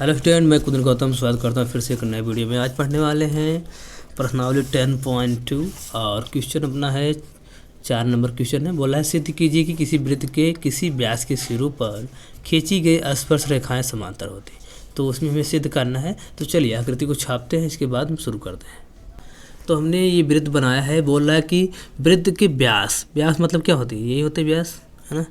Hello student, मैं कुंदन गौतम स्वागत करता हूँ फिर से एक नए वीडियो में। आज पढ़ने वाले हैं प्रश्नावली 10.2 और क्वेश्चन अपना है 4 नंबर क्वेश्चन है। बोला है सिद्ध कीजिए कि किसी वृत्त के किसी व्यास के सिरों पर खींची गई स्पर्श रेखाएं समांतर होती। तो उसमें हमें सिद्ध करना है। तो चलिए आकृति को छापते हैं, इसके बाद हम शुरू करते हैं। तो हमने ये वृत्त बनाया है। बोल रहा है कि वृत्त के व्यास मतलब क्या होती है? यही होते व्यास, है ना।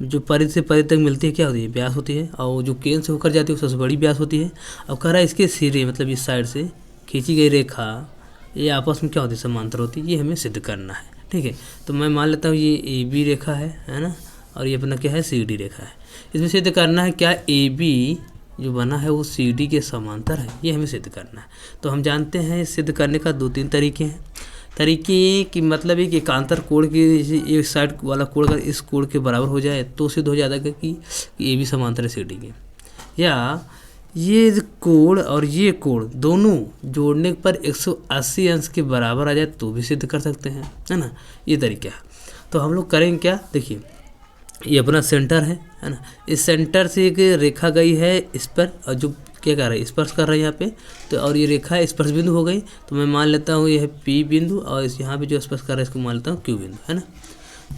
जो परिधि से परिधि तक मिलती है क्या होती है? व्यास होती है। और जो केंद्र से होकर जाती है वो सबसे बड़ी व्यास होती है। अब कह रहा है इसके सिरे मतलब इस साइड से खींची गई रेखा ये आपस में क्या होती है? समांतर होती है। ये हमें सिद्ध करना है, ठीक है। तो मैं मान लेता हूँ ये ए बी रेखा है ना, और ये अपना क्या है? सी डी रेखा है। इसमें सिद्ध करना है क्या ए बी जो बना है वो सी डी के समांतर है। ये हमें सिद्ध करना है। तो हम जानते हैं सिद्ध करने का 2-3 तरीके हैं। तरीके की मतलब एक एकांतर कोण की एक साइड वाला कोण अगर इस कोण के बराबर हो जाए तो सिद्ध हो जाता है कि ए बी समांतर है सी डी के। या ये कोण और ये कोण दोनों जोड़ने पर 180 अंश के बराबर आ जाए तो भी सिद्ध कर सकते हैं, है ना। ये तरीका है। तो हम लोग करेंगे क्या? देखिए ये अपना सेंटर है ना। इस सेंटर से एक रेखा गई है इस पर, और जो क्या कर रहा है? स्पर्श कर रहा है यहाँ पे। तो और ये रेखा स्पर्श बिंदु हो गई। तो मैं मान लेता हूँ ये है पी बिंदु, और इस यहाँ पे जो स्पर्श कर रहा है इसको मान लेता हूँ क्यू बिंदु, है ना।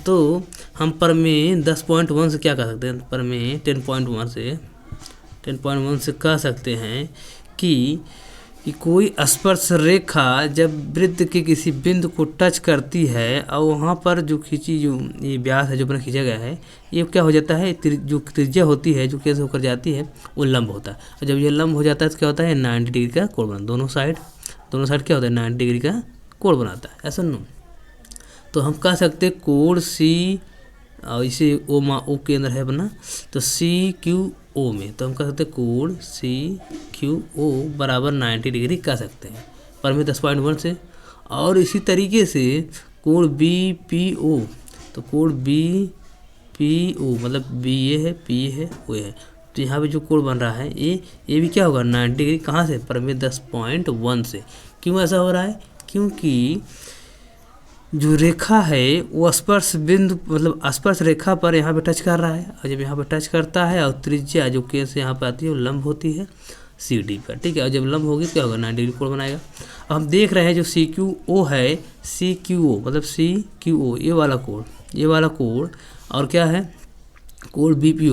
तो हम प्रमेय 10.1 से क्या कर सकते हैं? प्रमेय 10.1 से कह सकते हैं कि कोई स्पर्श रेखा जब वृत्त के किसी बिंदु को टच करती है और वहाँ पर जो खींची जो ये व्यास है जो अपना खींचा गया है ये क्या हो जाता है? जो त्रिज्या होती है जो कैसे होकर जाती है वो लंब होता है। और जब ये लंब हो जाता है तो क्या होता है? 90 डिग्री का कोण बनाता है। दोनों साइड क्या होता है? 90 डिग्री का कोण बनाता है, ऐसा नो। तो हम कह सकते हैं कोण सी और इसे ओ केंद्र है अपना, तो सी क्यू ओ में। तो हम कह सकते हैं कोण सी क्यू ओ बराबर 90 डिग्री कह सकते हैं प्रमेय 10.1 से। और इसी तरीके से कोण बी पी ओ, तो कोण बी पी ओ मतलब बी ये है, पी ये है, ओ है। तो यहाँ पे जो कोण बन रहा है ये भी क्या होगा? 90 डिग्री। कहाँ से? प्रमेय 10.1 से। क्यों ऐसा हो रहा है? क्योंकि जो रेखा है वो स्पर्श बिंदु मतलब स्पर्श रेखा पर यहाँ पे टच कर रहा है, और जब यहाँ पे टच करता है और त्रिज्या जो केंद्र से यहाँ पे आती है वो लंब होती है सी डी पर, ठीक है। और जब लंब होगी तो क्या होगा? 90 डिग्री कोण बनाएगा। अब हम देख रहे हैं जो सी क्यू ओ है, सी क्यू ओ मतलब सी क्यू ओ ये वाला कोण और क्या है? कोण बी पी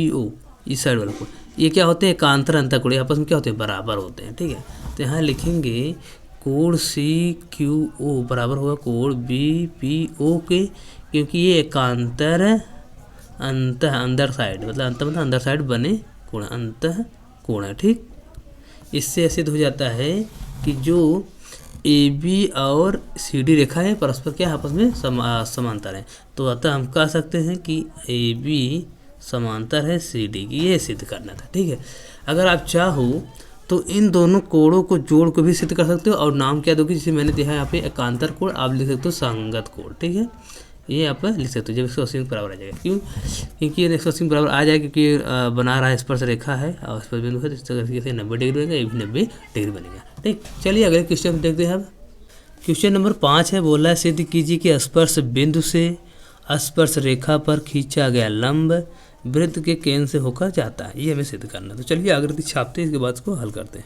ओ इस साइड वाला कोण, ये क्या होते हैं? एकांतर अंतर कोण, आपस में क्या होते हैं? बराबर होते हैं, ठीक है। तो यहाँ लिखेंगे कोण सी क्यू ओ बराबर होगा कोण बी पी ओ के, क्योंकि ये एकांतर अंदर साइड मतलब अंदर साइड बने कोण, अंतः कोण है, ठीक। इससे सिद्ध हो जाता है कि जो ए बी और सी डी रेखा है परस्पर क्या आपस में समांतर है। तो अतः हम कह सकते हैं कि ए बी समांतर है सी डी की। ये सिद्ध करना था, ठीक है। अगर आप चाहो तो इन दोनों कोणों को जोड़ को भी सिद्ध कर सकते हो। और नाम क्या दोगे? जैसे मैंने दिया है यहाँ पे एकांतर कोण, आप लिख सकते हो संगत कोण, ठीक है। ये आप लिख सकते हो जब 180 के बराबर आ जाएगा। क्यों? क्योंकि 180 के बराबर आ जाएगा क्योंकि बना रहा है स्पर्श रेखा है और स्पर्श बिंदु है, तो इस तरीके से 90 डिग्री बनेगा, ये भी 90 डिग्री बनेगा, ठीक। चलिए अगले क्वेश्चन देखते हैं। अब क्वेश्चन नंबर 5 है। बोला है सिद्ध कीजिए कि स्पर्श बिंदु से स्पर्श रेखा पर खींचा गया लंब वृत्त के केंद्र से होकर जाता है। ये हमें सिद्ध करना है। तो चलिए आकृति छापते हैं, इसके बाद इसको हल करते हैं।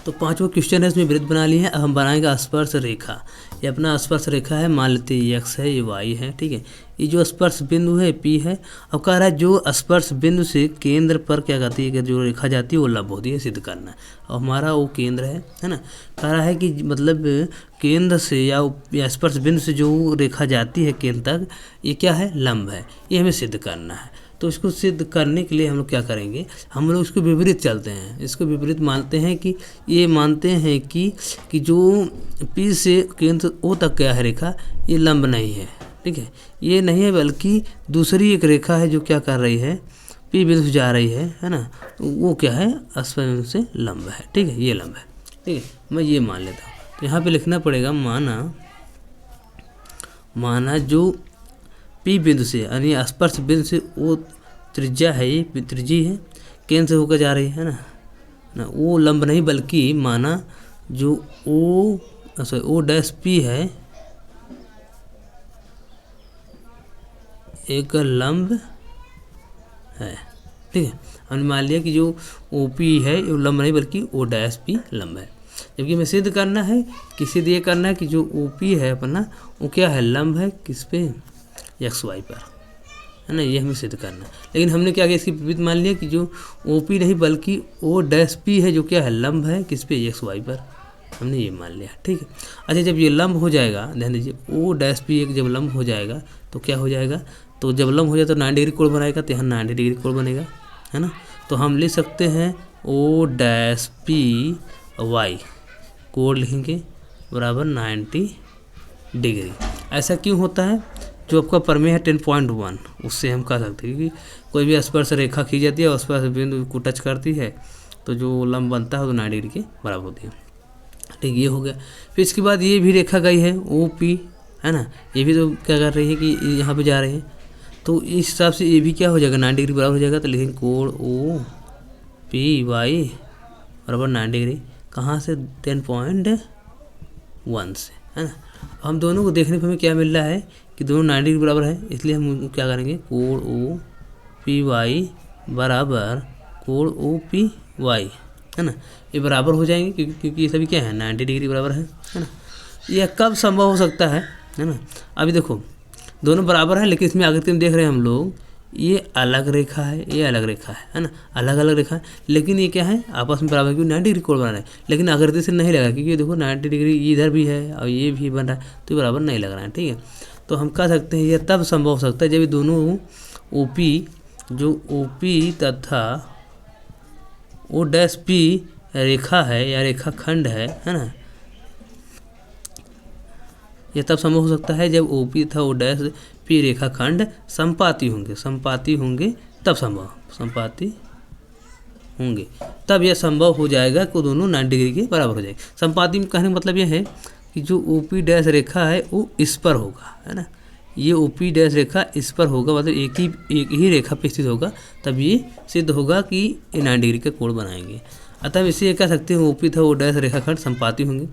तो 5वां क्वेश्चन है, इसमें वृत्त बना लिए हैं। अब हम बनाएंगे स्पर्श रेखा। ये अपना स्पर्श रेखा है, मान लेते हैं ये एक्स है, ये वाई है, ठीक है। ये जो स्पर्श बिंदु है पी है। अब कह रहा है जो स्पर्श बिंदु से केंद्र पर क्या कहती है कि जो रेखा जाती है वो लंब होती है, सिद्ध करना है। और हमारा वो केंद्र है ना। कह रहा है कि मतलब केंद्र से या स्पर्श बिंदु से जो रेखा जाती है केंद्र तक ये क्या है? लंब है। ये हमें सिद्ध करना है। तो इसको सिद्ध करने के लिए हम लोग क्या करेंगे? हम लोग इसको विपरीत चलते हैं। इसको विपरीत मानते हैं कि ये मानते हैं कि जो पी से केंद्र ओ तक क्या है रेखा ये लंब नहीं है, ठीक है। ये नहीं है बल्कि दूसरी एक रेखा है जो क्या कर रही है? पी बिंदु से जा रही है ना। वो क्या है? स्पर्श बिंदु से लंब है, ठीक है। ये लंब है, ठीक है। मैं ये मान लेता हूँ। तो यहाँ पे लिखना पड़ेगा माना जो पी बिंदु से यानी स्पर्श बिंदु से वो त्रिज्या है, ये त्रिज्या है, केंद्र से होकर जा रही है ना। वो लंब नहीं बल्कि माना जो ओ डैश पी है एक लंब है, ठीक है। हमने मान लिया कि जो ओ पी है वो लंब नहीं बल्कि ओ डैश पी लंब है। जबकि हमें सिद्ध करना है कि सिद्ध ये करना है कि जो ओ पी है अपना वो क्या है, लंब है किस पे, एक्स वाई पर, है ना, ये हमें सिद्ध करना है। लेकिन हमने क्या किया, इसकी विपरीत मान लिया कि जो ओ पी नहीं बल्कि ओ डैश पी है जो क्या है, लंब है किस पे, एक्स वाई पर, हमने ये मान लिया। ठीक है। अच्छा, जब ये लंब हो जाएगा, ध्यान दीजिए, ओ डैश पी एक जब लंब हो जाएगा तो क्या हो जाएगा, तो जब लंब हो जाए तो 90 डिग्री कोण बनाएगा, तो यहाँ 90 डिग्री कोण बनेगा, है ना। तो हम लिख सकते हैं ओ डैश पी वाई कोण लिखेंगे बराबर 90 डिग्री। ऐसा क्यों होता है, जो आपका प्रमेय है 10.1 उससे हम कह सकते हैं कि कोई भी स्पर्श रेखा खींची जाती है और स्पर्श बिंदु को टच करती है तो जो लंब बनता है तो 90 डिग्री के बराबर होती है। ठीक, ये हो गया। फिर इसके बाद ये भी रेखा गई है ओ पी, है ना, ये भी तो क्या कर रही है कि यहाँ पे जा रहे हैं, तो इस हिसाब से ये भी क्या हो जाएगा, 90 डिग्री बराबर हो जाएगा। तो लिखेंगे कोण ओ पी वाई बराबर 90 डिग्री, कहाँ से, 10.1 से, है ना। हम दोनों को देखने पर हमें क्या मिल रहा है कि दोनों 90 डिग्री बराबर है, इसलिए हम क्या करेंगे, कोण ओ पी वाई बराबर कोण ओ पी वाई, है ना, ये बराबर हो जाएंगे क्योंकि ये सभी क्या है, 90 डिग्री बराबर है ना। यह कब संभव हो सकता है ना। अभी देखो दोनों बराबर हैं, लेकिन इसमें आकृति में देख रहे हैं हम लोग, ये अलग रेखा है, ये अलग रेखा है ना, अलग अलग रेखा है, लेकिन ये क्या है, आपस में बराबर, क्योंकि 90 डिग्री कोण बना रहा है, लेकिन आकृति से नहीं लगा, क्योंकि देखो 90 डिग्री इधर भी है और ये भी बन रहा है, तो ये बराबर नहीं लग रहा है। ठीक है, तो हम कह सकते हैं यह तब संभव हो सकता है जब ये दोनों ओ पी, जो ओ पी तथा ओ डैश पी रेखा है या रेखा खंड है ना, यह तब संभव हो सकता है जब ओ पी तथा ओ डैश पी रेखा खंड संपाती होंगे तब संभव, संपाती होंगे तब यह संभव हो जाएगा कि दोनों 90 डिग्री के बराबर हो जाएगी। संपाती में कहने का मतलब यह है कि जो ओ पी डैश रेखा है वो इस पर होगा, है ना, ये ओ पी डैश रेखा इस पर होगा, मतलब एक ही रेखा पे स्थित होगा, तब ये सिद्ध होगा कि ये 90 डिग्री का कोण बनाएंगे। अतः इसे ये कह सकते हैं ओ पी तथा ओ डैश रेखाखंड संपाती होंगे।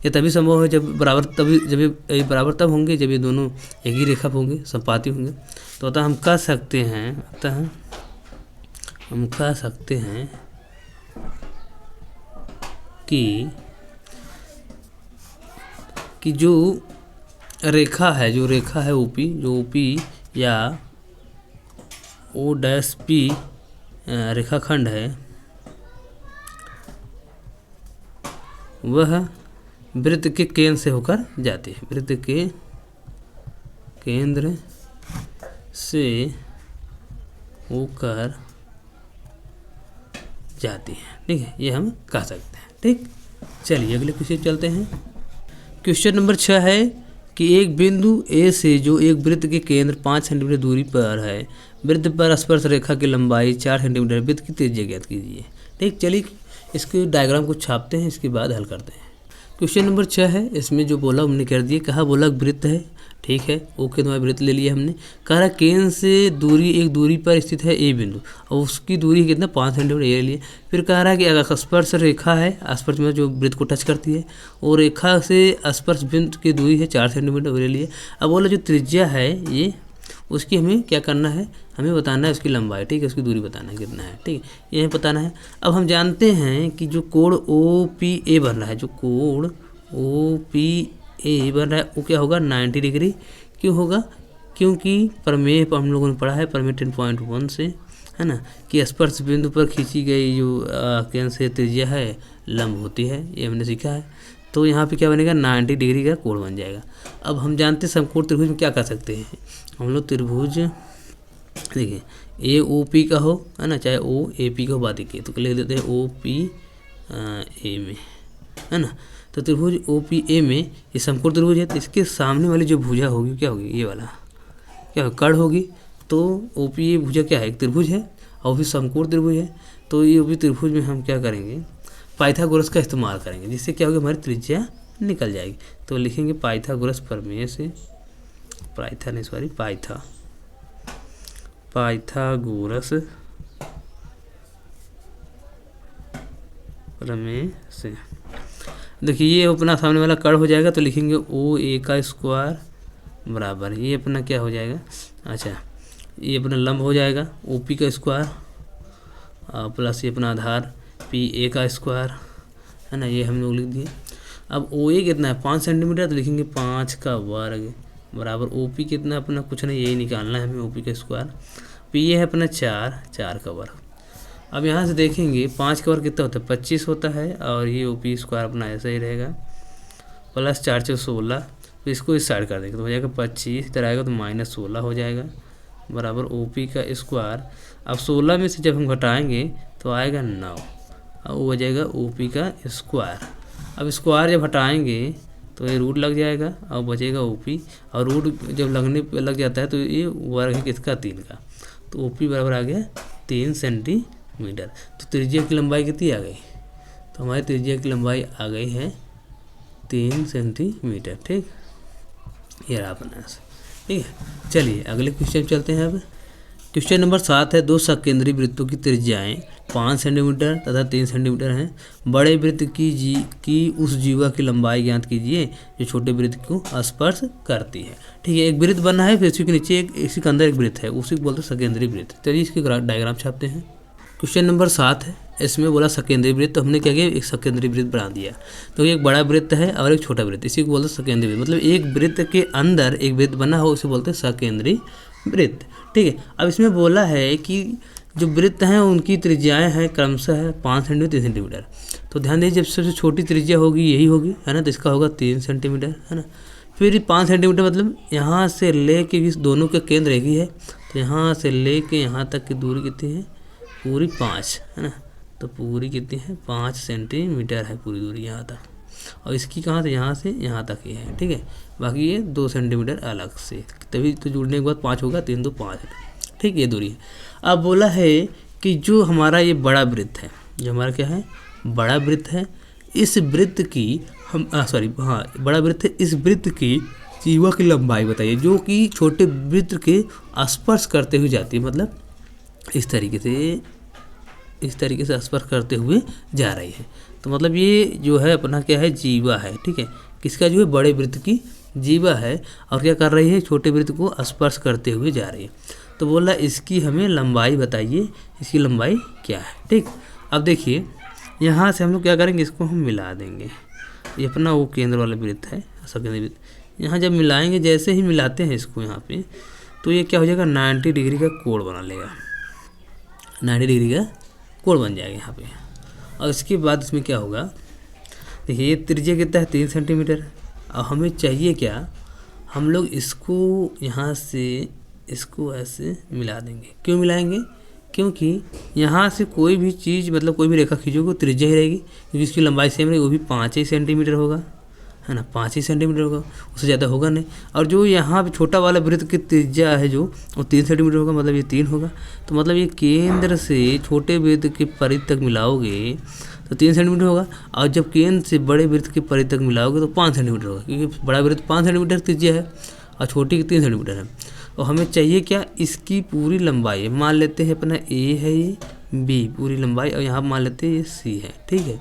ये तभी संभव है जब बराबर, तभी जब ये बराबर तब होंगे जब ये दोनों एक ही रेखा पर होंगे, संपाती होंगे। तो अतः हम कह सकते हैं कि जो रेखा है ओपी, जो ओपी या ओ डैश पी रेखाखंड है वह वृत्त के केंद्र से होकर जाती है, वृत्त के केंद्र से होकर जाती है। ठीक है, ये हम कह सकते हैं। ठीक, चलिए अगले क्वेश्चन चलते हैं। क्वेश्चन नंबर 6 है कि एक बिंदु ए से जो एक वृत्त के केंद्र 5 सेंटीमीटर दूरी पर है, वृत्त पर स्पर्श रेखा की लंबाई 4 सेंटीमीटर, वृत्त की त्रिज्या ज्ञात कीजिए। ठीक, चलिए इसके डायग्राम को छापते हैं, इसके बाद हल करते हैं। क्वेश्चन नंबर 6 है, इसमें जो बोला हमने कर दिया, कहा बोला वृत्त है, ठीक है, ओके, तुम्हारा वृत्त ले लिया हमने। कह रहा केंद्र से एक दूरी पर स्थित है ए बिंदु और उसकी दूरी कितना 5 सेंटीमीटर ये लिए। फिर कह रहा है कि अगर स्पर्श रेखा है, स्पर्श में जो वृत्त को टच करती है, और रेखा से स्पर्श बिंदु की दूरी है 4 सेंटीमीटर ये लिए। अब बोला जो त्रिज्या है ये, उसकी हमें क्या करना है, हमें बताना है उसकी लंबाई। ठीक है, उसकी दूरी बताना है कितना है। ठीक है, ये बताना है। अब हम जानते हैं कि जो कोण ओ पी ए बन रहा है, जो कोण ओ पी ए बन रहा है वो क्या होगा, 90 डिग्री। क्यों होगा, क्योंकि प्रमेय पर हम लोगों ने पढ़ा है, प्रमेय 10.1 से, है ना, कि स्पर्श बिंदु पर खींची गई जो केंद्र से त्रिज्या है लंब होती है, ये हमने सीखा है। तो यहाँ पे क्या बनेगा, 90 डिग्री का कोण बन जाएगा। अब हम जानते हैं समकोण त्रिभुज में क्या कर सकते हैं हम लोग, त्रिभुज देखिए ए ओ पी का हो, है ना, चाहे ओ ए पी का हो, बात की तो लिख देते हैं ओ पी ए में, है ना। तो त्रिभुज ओ पी ए में ये समकोण त्रिभुज है, तो इसके सामने वाली जो भुजा होगी क्या होगी, ये वाला क्या होगी, कर्ण होगी। तो ओ पी ए भुजा क्या है, एक त्रिभुज है और फिर समकोण त्रिभुज है। तो ये ओ पी त्रिभुज में हम क्या करेंगे, पाइथागोरस का इस्तेमाल करेंगे, जिससे क्या होगा, हमारी त्रिज्या निकल जाएगी। तो लिखेंगे पाइथागोरस प्रमेय से, पाइथागोरस प्रमेय से। देखिए ये अपना सामने वाला कर्ण हो जाएगा, तो लिखेंगे ओ ए का स्क्वायर बराबर, ये अपना क्या हो जाएगा, अच्छा ये अपना लंब हो जाएगा ओ पी का स्क्वायर, प्लस ये अपना आधार पी ए का स्क्वायर, है ना, ये हम लोग लिख दिए। अब ओ ए कितना है 5 सेंटीमीटर, तो लिखेंगे 5 का वर्ग बराबर ओ पी कितना अपना कुछ नहीं, यही निकालना है हमें ओ पी का स्क्वायर। पी ए है अपना 4 का वर्ग। अब यहाँ से देखेंगे 5 का वर्ग कितना होता है 25 होता है, और ये ओ पी स्क्वायर अपना ऐसा ही रहेगा, प्लस 4 × 16, तो इसको इस साइड कर देंगे तो हो जाएगा 25, इधर आएगा तो -16 हो जाएगा बराबर ओ पी का स्क्वायर। अब 16 में से जब हम घटाएंगे तो आएगा 9, और वो हो जाएगा ओ पी का स्क्वायर। अब स्क्वायर जब हटाएंगे तो ये रूट लग जाएगा और बचेगा ओ पी, और रूट जब लगने पे लग जाता है तो ये वर्ग है किसका 3 का, तो ओ पी बराबर आ गया 3 सेंटीमीटर। तो त्रिज्या की लंबाई कितनी आ गई, तो हमारी त्रिज्या की लंबाई आ गई है 3 सेंटीमीटर। ठीक, ये रहा अपना आंसर। ठीक है, चलिए अगले क्वेश्चन चलते हैं। अब क्वेश्चन नंबर 7 है, 2 सकेंद्री वृत्तों की त्रिज्याएं 5 सेंटीमीटर तथा 3 सेंटीमीटर हैं। बड़े वृत्त की उस जीवा की लंबाई ज्ञात कीजिए जो छोटे वृत्त को स्पर्श करती है। ठीक है, एक वृत्त बना है, फिर इसी के नीचे इसी के अंदर एक वृत्त है, उसी को बोलते हैं सकेंद्री वृत्त। चलिए इसकी डायग्राम छापते हैं। क्वेश्चन नंबर 7 है, इसमें बोला सकेंद्री वृत्त, तो हमने क्या किया एक सकेंद्री वृत्त बना दिया। तो एक बड़ा वृत्त है और एक छोटा वृत्त, इसी को बोलते हैं सकेंद्री वृत्त। मतलब एक वृत्त के अंदर एक वृत्त बना हो उसे बोलते हैं सकेंद्री वृत्त। ठीक है, अब इसमें बोला है कि जो वृत्त हैं उनकी त्रिज्याएं हैं क्रमशः 5 सेंटीमीटर 3 सेंटीमीटर। तो ध्यान दीजिए जब सबसे छोटी त्रिज्या होगी यही होगी, है ना, तो इसका होगा 3 सेंटीमीटर, है ना। फिर 5 सेंटीमीटर मतलब यहाँ से ले के इस दोनों के केंद्र एक ही है, तो यहाँ से ले के यहाँ तक की दूरी कितनी है पूरी 5, है ना, तो पूरी कितनी है 5 सेंटीमीटर है पूरी दूरी यहाँ तक, और इसकी कहाँ से यहाँ से यहाँ तक ही है। ठीक है, बाकी ये 2 सेंटीमीटर अलग से, तभी तो जुड़ने के बाद 5 होगा, 3 2 5 है। ठीक, ये दूरी है। अब बोला है कि जो हमारा ये बड़ा वृत्त है, जो हमारा क्या है बड़ा वृत्त है, इस वृत्त की हम बड़ा वृत्त है, इस वृत्त की जीवा की लंबाई बताइए जो कि छोटे वृत्त के स्पर्श करते हुए जाती है। मतलब इस तरीके से स्पर्श करते हुए जा रही है। तो मतलब ये जो है अपना क्या है जीवा है। ठीक है, किसका जो है बड़े वृत्त की जीवा है, और क्या कर रही है छोटे वृत्त को स्पर्श करते हुए जा रही है। तो बोला इसकी हमें लंबाई बताइए, इसकी लंबाई क्या है। ठीक, अब देखिए यहाँ से हम लोग क्या करेंगे, इसको हम मिला देंगे। ये अपना वो केंद्र वाला वृत्त है सकेंद्री वृत्त। यहाँ जब मिलाएंगे, जैसे ही मिलाते हैं इसको यहाँ पे, तो ये क्या हो जाएगा 90 डिग्री का कोण बना लेगा, 90 डिग्री का कोण बन जाएगा यहाँ पे। और इसके बाद इसमें क्या होगा, देखिए ये त्रिज्या कितना है 3 सेंटीमीटर। और हमें चाहिए क्या, हम लोग इसको यहाँ से इसको ऐसे मिला देंगे। क्यों मिलाएंगे, क्योंकि यहाँ से कोई भी चीज़ मतलब कोई भी रेखा खींचोगे त्रिज्या ही रहेगी, क्योंकि इसकी लंबाई सेम रहेगी, वो भी 5 ही सेंटीमीटर होगा, है ना, 5 ही सेंटीमीटर होगा, उससे ज़्यादा होगा नहीं। और जो यहाँ पे छोटा वाला वृत्त की त्रिज्या है जो वो 3 सेंटीमीटर होगा, मतलब ये 3 होगा। तो मतलब ये केंद्र से छोटे वृत्त के परिधि तक मिलाओगे तो 3 सेंटीमीटर होगा, और जब केंद्र से बड़े वृत्त के परिधि तक मिलाओगे तो 5 सेंटीमीटर होगा, क्योंकि बड़ा वृत्त 5 सेंटीमीटर त्रिज्या है और छोटी की 3 सेंटीमीटर है। और हमें चाहिए क्या, इसकी पूरी लंबाई। मान लेते हैं अपना ए है ये बी पूरी लंबाई, और यहाँ मान लेते हैं ये सी है। ठीक है,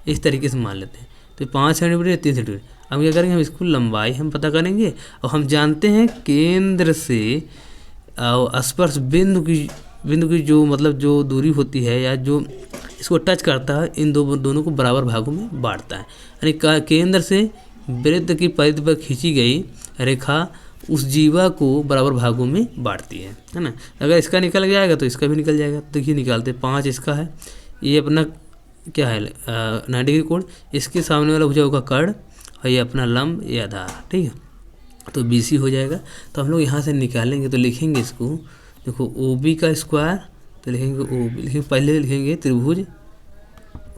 इस तरीके से मान लेते हैं। तो 5 सेंटीमीटर 3 सेंटीमीटर। अब क्या करेंगे, हम इसको लंबाई हम पता करेंगे, और हम जानते हैं केंद्र से स्पर्श बिंदु की जो मतलब जो दूरी होती है या जो इसको टच करता है, इन दोनों को बराबर भागों में बांटता है। यानी केंद्र से वृत्त की परिधि पर खींची गई रेखा उस जीवा को बराबर भागों में बांटती है ना। अगर इसका निकल जाएगा तो इसका भी निकल जाएगा। तो ये निकालते 5 इसका है, ये अपना क्या है 90 डिग्री कोण, इसके सामने वाला भुजा होगा कर्ण, और ये अपना लंब ये आधार। ठीक है, तो BC हो जाएगा। तो हम लोग यहाँ से निकालेंगे तो लिखेंगे इसको, देखो OB का स्क्वायर, तो लिखेंगे OB, लिखेंगे पहले लिखेंगे त्रिभुज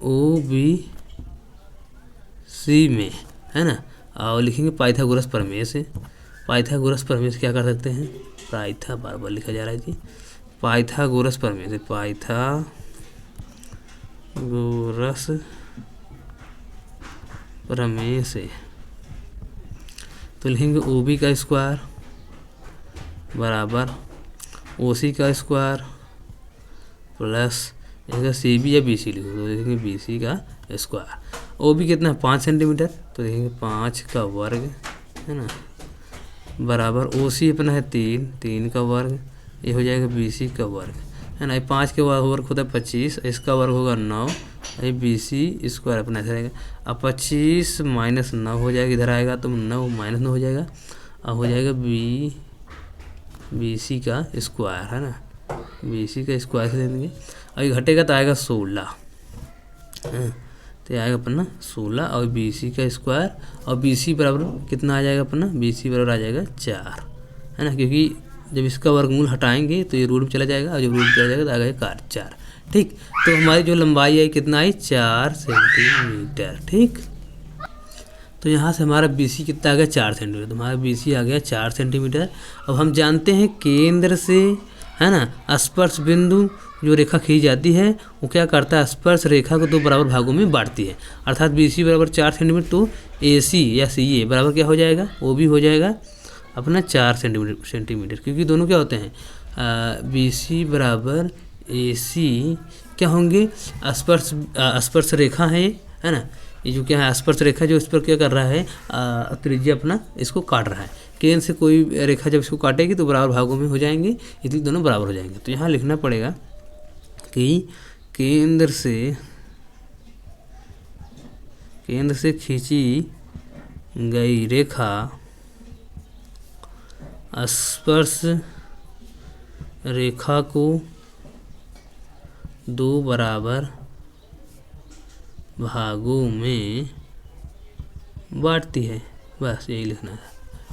OBC में, है ना, और लिखेंगे पाइथागोरस प्रमेय से। पाइथागोरस प्रमेय से क्या कर सकते हैं, बार बार लिखा जा रहा है जी, पाइथागोरस प्रमेय से, पाइथागोरस प्रमेय से तो लिखेंगे OB का स्क्वायर बराबर OC का स्क्वायर प्लस CB या BC लिखो, तो लिखेंगे BC का स्क्वायर। OB कितना है 5 सेंटीमीटर, तो लिखेंगे 5 का वर्ग, है ना, बराबर OC अपना है 3 का वर्ग, ये हो जाएगा BC का वर्ग। है ना। 5 के वर्ग होता है 25, इसका वर्ग होगा 9, ये BC स्क्वायर अपना ऐसा रहेगा। अब 25 माइनस 9 हो जाएगा, इधर आएगा तो 9 माइनस 9 हो जाएगा, अब हो जाएगा BC का स्क्वायर, है ना। BC का स्क्वायर से ले लेंगे, और ये घटेगा तो आएगा 16, तो आएगा अपना 16, और BC का स्क्वायर, और BC बराबर कितना आ जाएगा अपना, BC बराबर आ जाएगा 4, है ना, क्योंकि जब इसका वर्गमूल हटाएंगे तो ये रूट में चला जाएगा, और जब रूट में चला जाएगा तो आ गया 4। ठीक, तो हमारी जो लंबाई आई कितना आई, 4 सेंटीमीटर। ठीक, तो यहाँ से हमारा BC कितना आ गया, 4 सेंटीमीटर, तो हमारा BC आ गया 4 सेंटीमीटर। अब हम जानते हैं केंद्र से, है ना, स्पर्श बिंदु जो रेखा खींची जाती है वो क्या करता है, स्पर्श रेखा को 2 बराबर भागों में बांटती है, अर्थात BC बराबर 4 सेंटीमीटर, तो AC या CA बराबर क्या हो जाएगा, वो भी हो जाएगा अपना 4 सेंटीमीटर, क्योंकि दोनों क्या होते हैं, BC बराबर AC क्या होंगे, स्पर्श रेखा है ना, ये जो क्या है स्पर्श रेखा जो इस पर क्या कर रहा है, त्रिज्या अपना इसको काट रहा है। केंद्र से कोई रेखा जब इसको काटेगी तो बराबर भागों में हो जाएंगे, इसलिए दोनों बराबर हो जाएंगे। तो यहाँ लिखना पड़ेगा कि केंद्र से खींची गई रेखा स्पर्श रेखा को 2 बराबर भागों में बांटती है, बस यही लिखना है।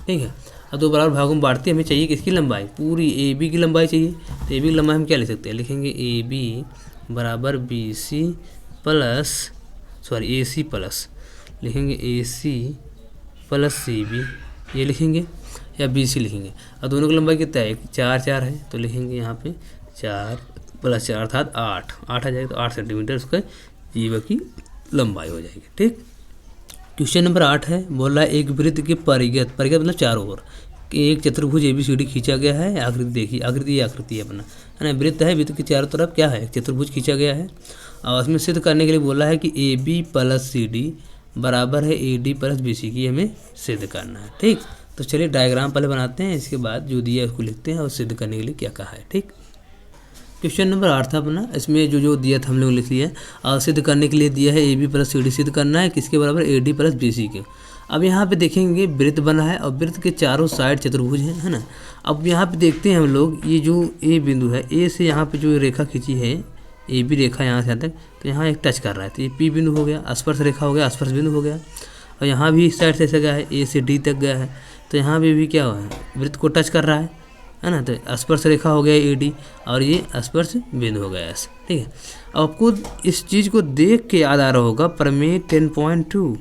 ठीक है, अब 2 बराबर भागों में बांटती है, हमें चाहिए किसकी लंबाई, पूरी AB की लंबाई चाहिए। तो AB की लंबाई हम क्या लिख सकते हैं, लिखेंगे AB बराबर BC प्लस AC प्लस, लिखेंगे AC प्लस CB, ये लिखेंगे, या BC लिखेंगे। और दोनों की लंबाई कितना है, 4 है, तो लिखेंगे यहाँ पे 4 + 4 अर्थात 8 आ जाएगा, तो 8 सेंटीमीटर उसका जीवा की लंबाई हो जाएगी। ठीक, क्वेश्चन नंबर 8 है, बोल रहा है एक वृत्त के परिगत मतलब चारों ओर एक चतुर्भुज ABCD खींचा गया है। आकृति देखिए, आकृति है अपना, है ना, वृत्त है, वृत्त के चारों तरफ क्या है, चतुर्भुज खींचा गया है, और उसमें सिद्ध करने के लिए बोला है कि AB + CD बराबर है AD + BC की, हमें सिद्ध करना है। ठीक, तो चलिए डायग्राम पहले बनाते हैं, इसके बाद जो दिया है उसको लिखते हैं और सिद्ध करने के लिए क्या कहा है। ठीक, क्वेश्चन नंबर 8 था अपना, इसमें जो दिया था हम लोग लिख लिया और सिद्ध करने के लिए दिया है AB + CD सिद्ध करना है किसके बराबर, AD + BC के। अब यहाँ पे देखेंगे वृत्त बना है और वृत्त के चारों साइड चतुर्भुज है ना। अब यहाँ पे देखते हैं हम लोग, ये जो A बिंदु है, A से यहाँ पे जो रेखा खींची है AB रेखा यहाँ से यहाँ तक, तो यहाँ एक टच कर रहा है, तो ये P बिंदु हो गया, स्पर्श रेखा हो गया, स्पर्श बिंदु हो गया। और यहाँ भी इस साइड से ऐसा गया है, A से D तक गया है, तो यहाँ भी क्या हुआ है, वृत्त को टच कर रहा है ना, तो स्पर्श रेखा हो गया AD और ये स्पर्श बिंदु हो गया ऐसे। ठीक है, आपको इस चीज़ को देख के याद आ रहा होगा प्रमेय 10.2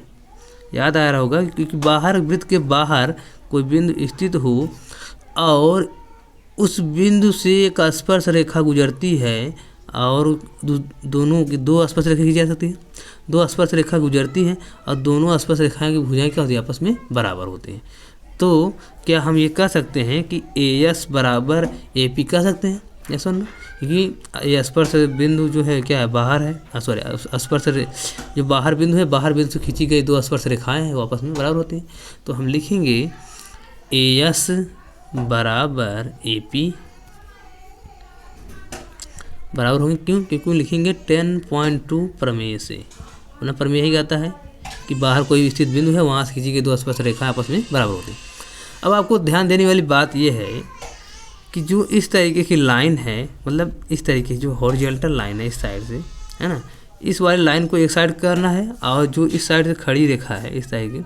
याद आ रहा होगा, क्योंकि बाहर वृत्त के बाहर कोई बिंदु स्थित हो और उस बिंदु से एक स्पर्श रेखा गुजरती है और दोनों की 2 स्पर्श रेखा खींची जा सकती है, 2 स्पर्श रेखा गुजरती हैं और दोनों स्पर्श रेखाएं की भुजाएं क्या होती है, आपस में बराबर होती हैं। तो क्या हम ये कह सकते हैं कि AS बराबर AP कह सकते हैं, या सुन, क्योंकि ये स्पर्श बिंदु जो है क्या है, बाहर है, सॉरी स्पर्श जो बाहर बिंदु है, बाहर बिंदु से खींची गई 2 स्पर्श रेखाएं हैं वो आपस में बराबर होती हैं। तो हम लिखेंगे AS बराबर AP बराबर होंगे, क्यों लिखेंगे 10.2 प्रमेय से, अपना प्रमेय ही कहता है कि बाहर कोई स्थित बिंदु है वहाँ से खींची गई 2 स्पर्श रेखा आपस में बराबर होती है। अब आपको ध्यान देने वाली बात यह है कि जो इस तरीके की लाइन है, मतलब इस तरीके जो हॉरिजॉन्टल लाइन है इस साइड से, है ना, इस वाली लाइन को एक साइड करना है और जो इस साइड से खड़ी रेखा है इस तरीके,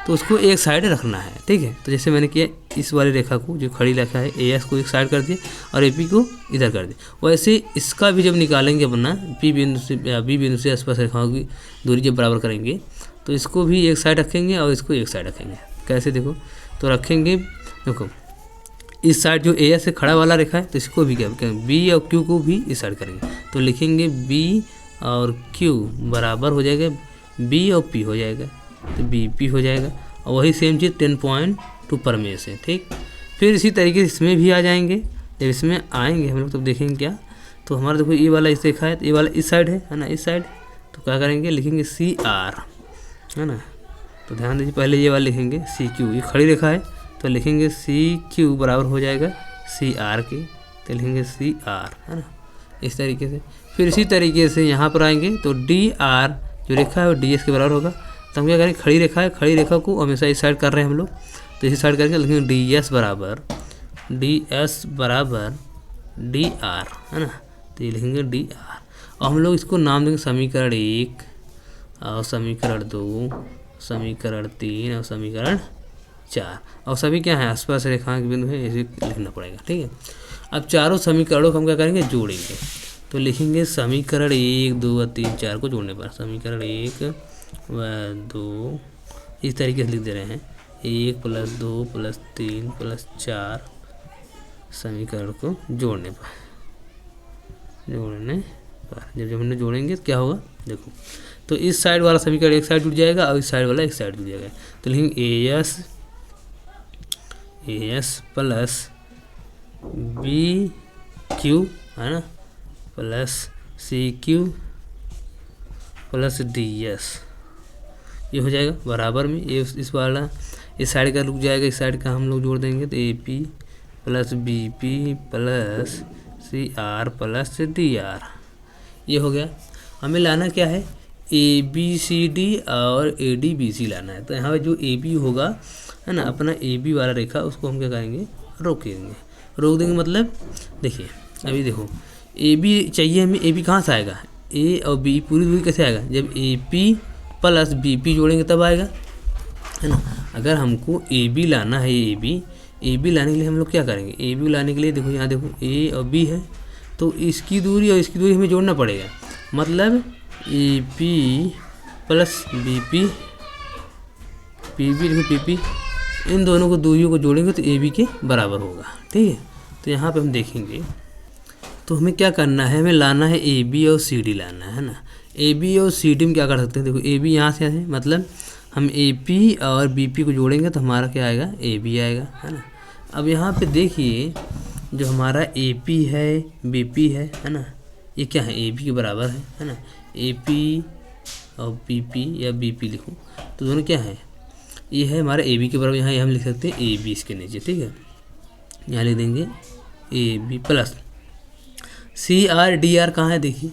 तो उसको एक साइड रखना है। ठीक है, तो जैसे मैंने किया, इस वाली रेखा को जो खड़ी रेखा है AS को एक साइड कर दिया और AP को इधर कर दिया। वैसे इसका भी जब निकालेंगे अपना B बिंदु से स्पर्श रेखाओं की दूरी जब बराबर करेंगे तो इसको भी एक साइड रखेंगे और इसको एक साइड रखेंगे। कैसे, देखो, तो रखेंगे, देखो इस साइड जो AS से खड़ा वाला रेखा है तो इसको भी क्या करेंगे, B और Q को भी इस साइड करेंगे, तो लिखेंगे B और Q बराबर हो जाएगा B और P हो जाएगा, तो BP हो जाएगा। और वही सेम चीज़ 10.2 प्रमेय से। ठीक, फिर इसी तरीके से इसमें भी आ जाएंगे। जब इसमें आएंगे हम लोग तब देखेंगे क्या, तो हमारा देखो ये वाला इस रेखा है, तो ये वाला इस साइड है ना, इस साइड, तो क्या करेंगे, लिखेंगे CR, है ना। तो ध्यान दीजिए, पहले ये वाला लिखेंगे CQ, ये खड़ी रेखा है तो लिखेंगे CQ बराबर हो जाएगा CR के, तो लिखेंगे CR, है ना। इस तरीके से। फिर इसी तरीके से यहाँ पर आएंगे तो डी आर जो रेखा है वो डी एस के बराबर होगा। तो हम क्या करेंगे, खड़ी रेखा है, खड़ी रेखा को हमेशा इस साइड कर रहे हैं हम लोग, तो इसी साइड करके लिखेंगे डी एस बराबर डी आर, है ना। तो ये लिखेंगे डी आर और हम लोग इसको नाम देंगे समीकरण 1 और समीकरण 2, समीकरण 3 और समीकरण 4। और सभी क्या है, आसपास रेखाएं के बिंदु है, इसे लिखना पड़ेगा, ठीक है। अब चारों समीकरणों को हम क्या करेंगे, जोड़ेंगे। तो लिखेंगे समीकरण 1, 2 और 3, 4 को जोड़ने पर समीकरण 1 व 2 इस तरीके से लिख दे रहे हैं, 1 + 2 + 3 + 4 समीकरण को जोड़ने पर जब हमने जोड़ेंगे तो क्या होगा, देखो। तो इस साइड वाला समीकरण एक साइड जुड़ जाएगा और इस साइड वाला एक साइड जुड़ जाएगा। तो लिखेंगे AS + BQ, है ना, + CQ + DS, ये हो जाएगा बराबर में। ये इस वाला इस साइड का रुक जाएगा, इस साइड का हम लोग जोड़ देंगे। तो AP + BP + CR + DR, ये हो गया। हमें लाना क्या है, ABCD और ADBC लाना है। तो यहाँ पे जो AB होगा, है ना, अपना AB वाला रेखा, उसको हम क्या करेंगे, रोक देंगे। मतलब देखिए, अभी देखो AB चाहिए हमें, AB कहाँ से आएगा, A और B पूरी दूरी कैसे आएगा, जब AP + BP जोड़ेंगे तब आएगा, है ना। अगर हमको AB लाना है, AB लाने के लिए हम लोग क्या करेंगे, AB लाने के लिए देखो, यहाँ देखो A और B है, तो इसकी दूरी और इसकी दूरी हमें जोड़ना पड़ेगा। मतलब AP + BP, PP, इन दोनों को दूरियों को जोड़ेंगे तो AB के बराबर होगा, ठीक है। तो यहाँ पे हम देखेंगे, तो हमें क्या करना है, हमें लाना है AB और CD लाना है ना। AB और CD में क्या कर सकते हैं, देखो AB यहाँ से है, मतलब हम AP और BP को जोड़ेंगे तो हमारा क्या आएगा, AB आएगा, है ना। अब यहाँ पे देखिए, जो हमारा AP है, BP है ना, ये क्या है, AB के बराबर है ना। AP और BP या BP लिखो तो दोनों क्या है, ये है हमारा AB के बराबर। यहाँ हम लिख सकते हैं AB इसके नीचे, ठीक है। यहाँ लिख देंगे AB + CR DR कहाँ है, देखिए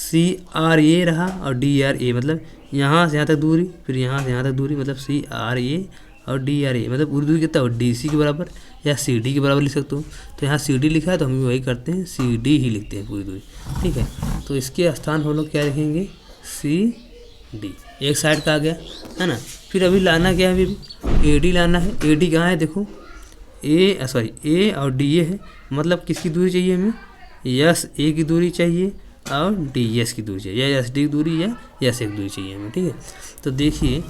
CR ये रहा और DR ये, मतलब यहाँ से यहाँ तक दूरी, फिर यहाँ से यहाँ तक दूरी, मतलब CR ये और DR ये, मतलब पूरी दूरी कितना हो, DC के बराबर या CD के बराबर लिख सकते हो। तो यहाँ CD लिखा है तो हम वही करते हैं, CD ही लिखते हैं पूरी दूरी, ठीक है। तो इसके स्थान हम लोग क्या लिखेंगे, CD, एक साइड का आ गया, है ना। फिर अभी लाना क्या है, अभी AD लाना है। AD कहाँ है, देखो A और DA है, मतलब किसकी दूरी चाहिए हमें, SA की दूरी चाहिए और DS की दूरी चाहिए, या SD की दूरी या SA की दूरी चाहिए हमें, ठीक है। तो देखिए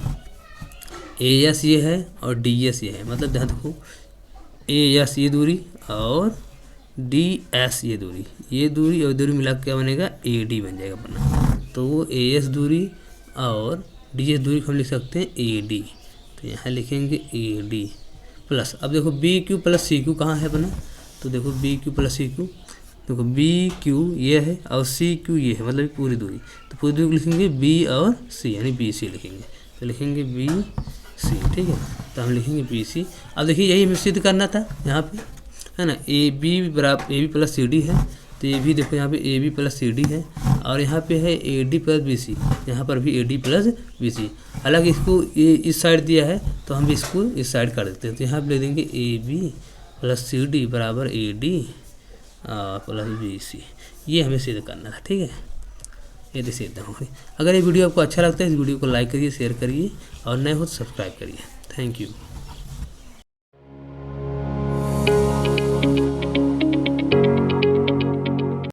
AS ये है और DS ये है, मतलब ध्यान देखो AS ये दूरी और DS ये दूरी और दूरी मिला क्या बनेगा, AD बन जाएगा अपना। तो वो AS दूरी और DS दूरी को हम लिख सकते हैं AD। तो यहाँ लिखेंगे AD प्लस, अब देखो BQ + CQ कहाँ है अपना, तो देखो BQ + CQ, देखो BQ ये है और CQ ये है, मतलब पूरी दूरी। तो पूरी दूरी को लिखेंगे B और C, यानी BC लिखेंगे। तो लिखेंगे BC, ठीक है। तो हम लिखेंगे BC। अब देखिए यही हमें सिद्ध करना था यहाँ पे, है ना। AB + CD है, तो ये भी देखो यहाँ पे AB + CD है और यहाँ पे है AD + BC, यहाँ पर भी AD + BC। हालांकि इसको ये इस साइड दिया है तो हम भी इसको इस साइड कर देते हैं। तो यहाँ पे लिख देंगे AB + CD = AD + BC। ये हमें सिद्ध करना था, ठीक है। ये तो सिद्ध हो गई। अगर ये वीडियो आपको अच्छा लगता है, इस वीडियो को लाइक करिए, शेयर करिए और नए हो तो सब्सक्राइब करिए। Thank you.